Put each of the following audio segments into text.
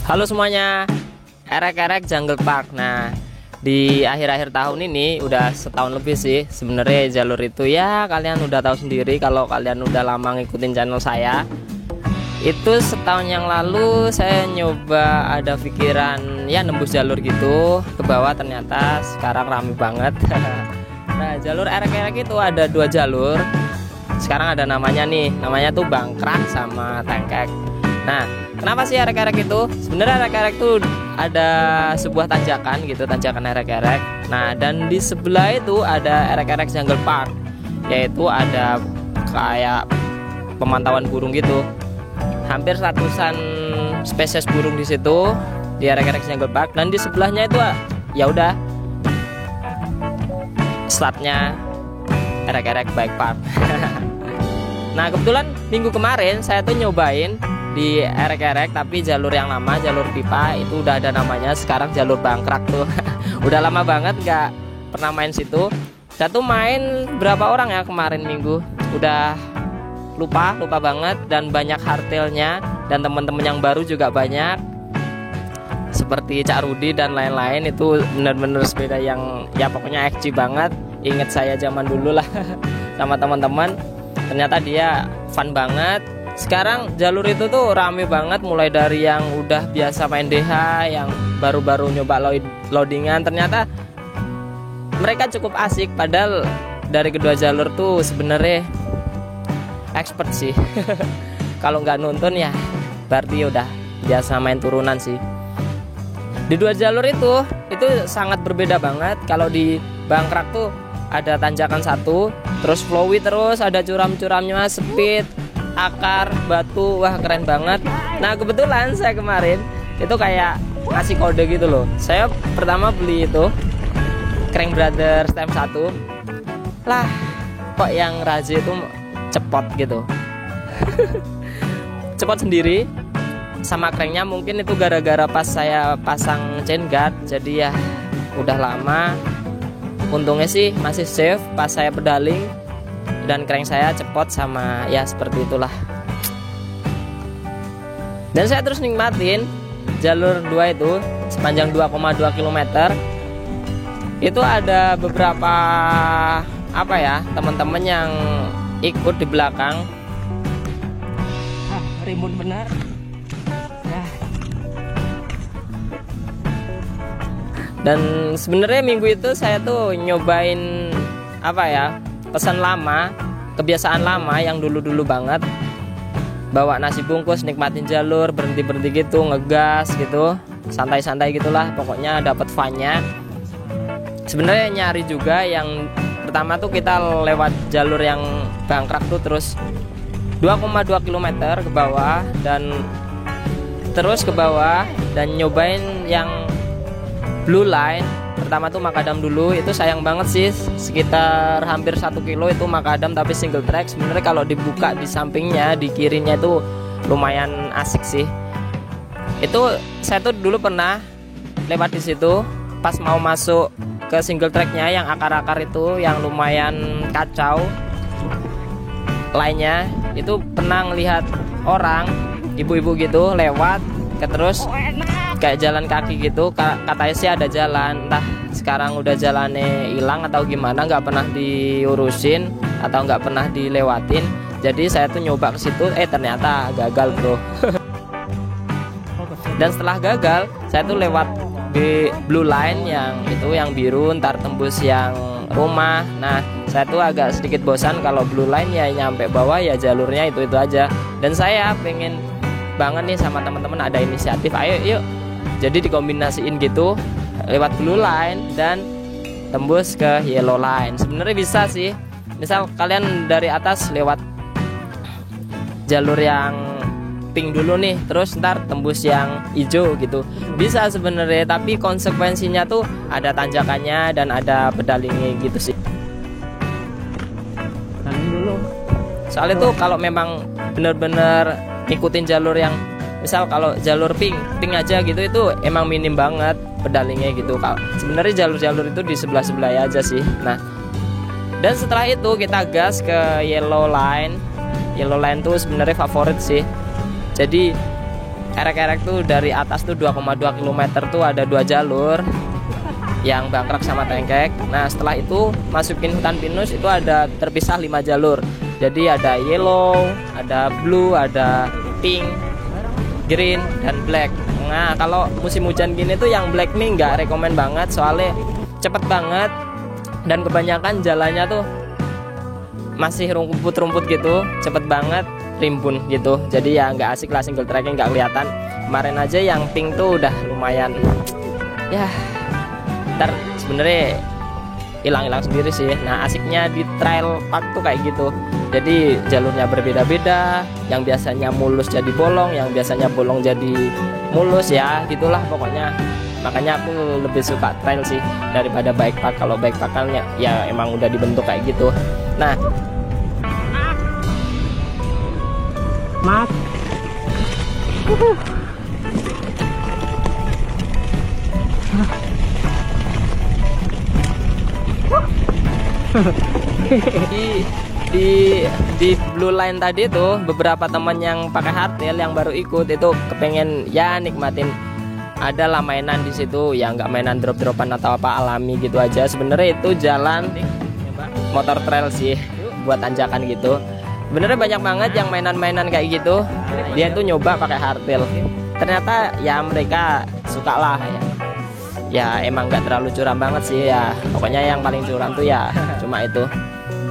Halo semuanya, erek-erek Jungle Park. Nah, di akhir-akhir tahun ini udah setahun lebih sih sebenarnya jalur itu ya. Kalian udah tahu sendiri kalau kalian udah lama ngikutin channel saya. Itu setahun yang lalu saya nyoba ada pikiran ya nembus jalur gitu ke bawah, ternyata sekarang rame banget. Nah, jalur erek-erek itu ada 2 jalur. Sekarang ada namanya nih, namanya tuh Bangkrak sama Tengkek. Nah, kenapa sih erek-erek itu? Sebenarnya erek-erek itu ada sebuah tanjakan gitu, tanjakan erek-erek. Nah, dan di sebelah itu ada erek-erek Jungle Park, yaitu ada kayak pemantauan burung gitu. Hampir ratusan spesies burung di situ di erek-erek Jungle Park, dan di sebelahnya itu ya udah startnya erek-erek Bike Park. Nah, kebetulan minggu kemarin saya tuh nyobain di erek-erek tapi jalur yang lama, jalur pipa itu udah ada namanya, sekarang jalur Bangkrak tuh. Udah lama banget nggak pernah main situ. Saya tuh main berapa orang ya kemarin minggu, udah lupa banget, dan banyak hardtailnya, dan temen-temen yang baru juga banyak seperti Cak Rudi dan lain-lain. Itu bener-bener sepeda yang ya pokoknya XC banget, inget saya zaman dulu lah sama teman-teman. Ternyata dia fun banget. Sekarang jalur itu tuh rame banget, mulai dari yang udah biasa main DH, yang baru-baru nyoba loadingan. Ternyata mereka cukup asik, padahal dari kedua jalur tuh sebenarnya expert sih. Kalau nggak nonton ya berarti udah biasa main turunan sih. Di 2 jalur itu sangat berbeda banget. Kalau di Bangkrak tuh ada tanjakan 1, terus flowy, terus ada curam-curamnya, speed, akar, batu, wah keren banget. Nah, kebetulan saya kemarin itu kayak ngasih kode gitu loh. Saya pertama beli itu Crank Brothers Stem 1. Lah, kok yang Razi itu cepot gitu. Cepot sendiri sama cranknya, mungkin itu gara-gara pas saya pasang chain guard. Jadi ya udah lama. Untungnya sih masih safe pas saya pedaling, dan crank saya cepot sama ya seperti itulah. Dan saya terus nikmatin jalur 2 itu sepanjang 2,2 km. Itu ada beberapa apa ya, teman-teman yang ikut di belakang. Rimbun benar ya. Dan sebenarnya minggu itu saya tuh nyobain apa ya, pesan lama, kebiasaan lama yang dulu-dulu banget. Bawa nasi bungkus, nikmatin jalur, berhenti-berhenti gitu, ngegas gitu, santai-santai gitulah, pokoknya dapat fun-nya. Sebenarnya nyari juga yang pertama tuh kita lewat jalur yang Bangkrak tuh, terus 2,2 km ke bawah, dan terus ke bawah dan nyobain yang Blue Line. Pertama tuh makadam dulu, itu sayang banget sih, sekitar hampir 1 kilo itu makadam tapi single track. Sebenarnya kalau dibuka di sampingnya, di kirinya itu lumayan asik sih. Itu saya tuh dulu pernah lewat di situ pas mau masuk ke single tracknya yang akar-akar itu yang lumayan kacau lainnya. Itu pernah ngelihat orang ibu-ibu gitu lewat terus kayak jalan kaki gitu, katanya sih ada jalan, entah sekarang udah jalannya hilang atau gimana, nggak pernah diurusin atau nggak pernah dilewatin. Jadi saya tuh nyoba ke situ, ternyata gagal bro. Dan setelah gagal, saya tuh lewat di Blue Line yang itu yang biru, ntar tembus yang rumah. Nah, saya tuh agak sedikit bosan kalau Blue Line ya nyampe bawah ya jalurnya itu aja. Dan saya pengen banget nih sama teman-teman ada inisiatif, ayo yuk, jadi dikombinasiin gitu, lewat Blue Line dan tembus ke Yellow Line. Sebenarnya bisa sih, misal kalian dari atas lewat jalur yang pink dulu nih, terus ntar tembus yang hijau gitu, bisa sebenarnya. Tapi konsekuensinya tuh ada tanjakannya dan ada pedalingnya gitu sih. Pedaling dulu. Soalnya tuh kalau memang bener-bener ikutin jalur yang misal kalau jalur pink aja gitu, itu emang minim banget pedalingnya gitu. Kalau sebenarnya jalur-jalur itu di sebelah aja sih. Nah, dan setelah itu kita gas ke Yellow Line. Yellow Line tuh sebenarnya favorit sih. Jadi erek-erek tuh dari atas tuh 2,2 km tuh ada 2 jalur yang bangkrak sama tengkek. Nah setelah itu masukin hutan pinus itu ada terpisah 5 jalur. Jadi ada yellow, ada blue, ada pink, green, dan black. Nah kalau musim hujan gini tuh yang black nih nggak rekomen banget, soalnya cepet banget dan kebanyakan jalannya tuh masih rumput-rumput gitu, cepet banget rimbun gitu. Jadi ya nggak asik lah, single tracknya nggak kelihatan. Kemarin aja yang pink tuh udah lumayan ya, ntar sebenarnya hilang-hilang sendiri sih. Nah asiknya di trail park tuh kayak gitu, jadi jalurnya berbeda-beda, yang biasanya mulus jadi bolong, yang biasanya bolong jadi mulus, ya gitulah pokoknya. Makanya aku lebih suka trail sih daripada bike park. Kalau bike park kan ya emang udah dibentuk kayak gitu. Nah Mas di blue line tadi tuh beberapa teman yang pakai hardtail yang baru ikut itu kepengen ya nikmatin adalah mainan di situ, ya nggak mainan drop-dropan atau apa, alami gitu aja. Sebenarnya itu jalan motor trail sih buat tanjakan gitu. Sebenarnya banyak banget yang mainan-mainan kayak gitu, dia tuh nyoba pakai hardtail. Ternyata ya mereka suka lah ya. Ya emang nggak terlalu curam banget sih ya. Pokoknya yang paling curam tuh ya cuma itu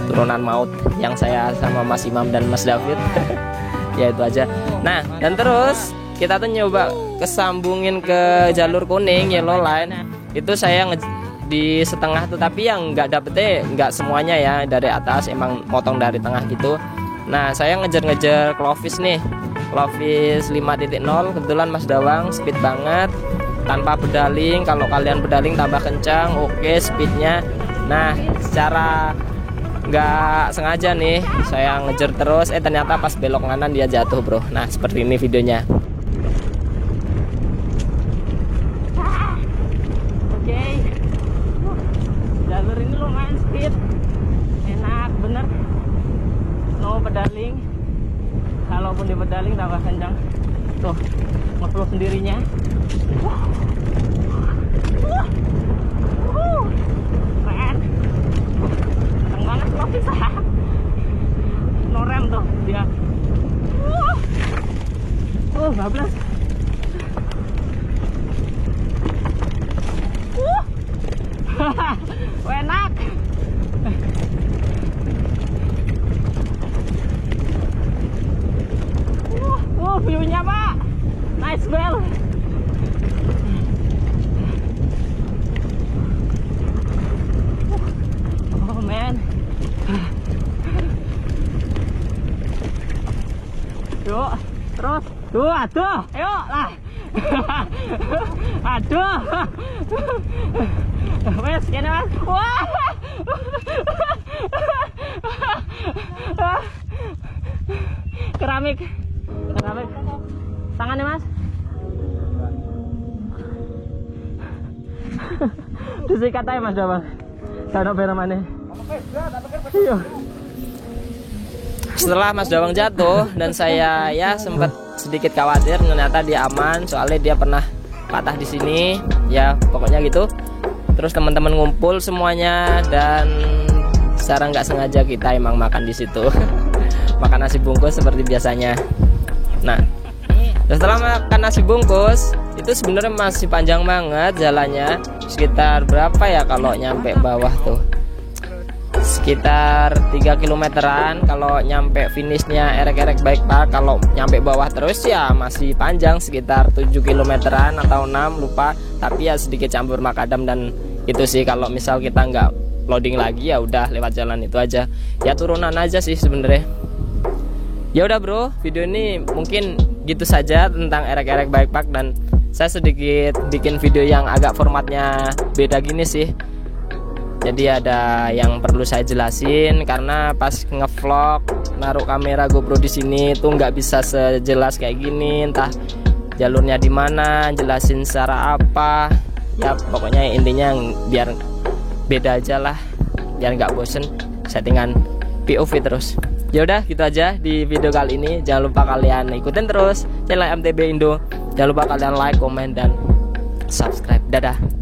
turunan maut yang saya sama Mas Imam dan Mas David. Ya itu aja. Nah dan terus kita tuh nyoba kesambungin ke jalur kuning yellow line. Itu saya di setengah tuh, tapi yang nggak dapetnya nggak semuanya ya, dari atas emang motong dari tengah gitu. Nah saya ngejar-ngejar Clovis nih, Clovis 5.0. kebetulan Mas Dawang speed banget tanpa pedaling. Kalau kalian pedaling tambah kencang, oke speednya. Nah secara nggak sengaja nih saya ngejar terus, ternyata pas belok kanan dia jatuh bro. Nah seperti ini videonya. Oke, jalur ini lumayan speed, enak bener, no pedaling. Kalaupun di pedaling tambah kencang tuh, nge-flow sendirinya. Keren, kenceng banget kalau bisa. No rem tuh dia. Bablas. Enak. View-nya Pak, nice well. Oh man. Yuk, terus. Tuh, aduh, ayo lah. Aduh. Wes, kene Mas. Wah. Keramik. Tangannya Mas. Disikat aja Mas Dawang. Saya bareng mana? Setelah Mas Dawang jatuh dan saya ya sempat sedikit khawatir, ternyata dia aman, soalnya dia pernah patah di sini. Ya pokoknya gitu. Terus teman-teman ngumpul semuanya dan secara nggak sengaja kita emang makan di situ. Makan nasi bungkus seperti biasanya. Nah, setelah makan nasi bungkus itu sebenarnya masih panjang banget jalannya, sekitar berapa ya kalau nyampe bawah tuh, sekitar 3 kilometeran. Kalau nyampe finishnya erek-erek bike park, kalau nyampe bawah terus ya masih panjang, sekitar 7 kilometeran atau 6 lupa, tapi ya sedikit campur makadam. Dan itu sih kalau misal kita nggak loading lagi ya udah lewat jalan itu aja, ya turunan aja sih sebenarnya. Ya udah bro, video ini mungkin gitu saja tentang erek-erek bike park, dan saya sedikit bikin video yang agak formatnya beda gini sih. Jadi ada yang perlu saya jelasin karena pas ngevlog naruh kamera GoPro di sini tuh nggak bisa sejelas kayak gini, entah jalurnya di mana, jelasin secara apa. Ya pokoknya intinya biar beda aja lah, biar nggak bosen settingan POV terus. Ya udah gitu aja di video kali ini. Jangan lupa kalian ikutin terus channel MTB Indo. Jangan lupa kalian like, komen, dan subscribe. Dadah.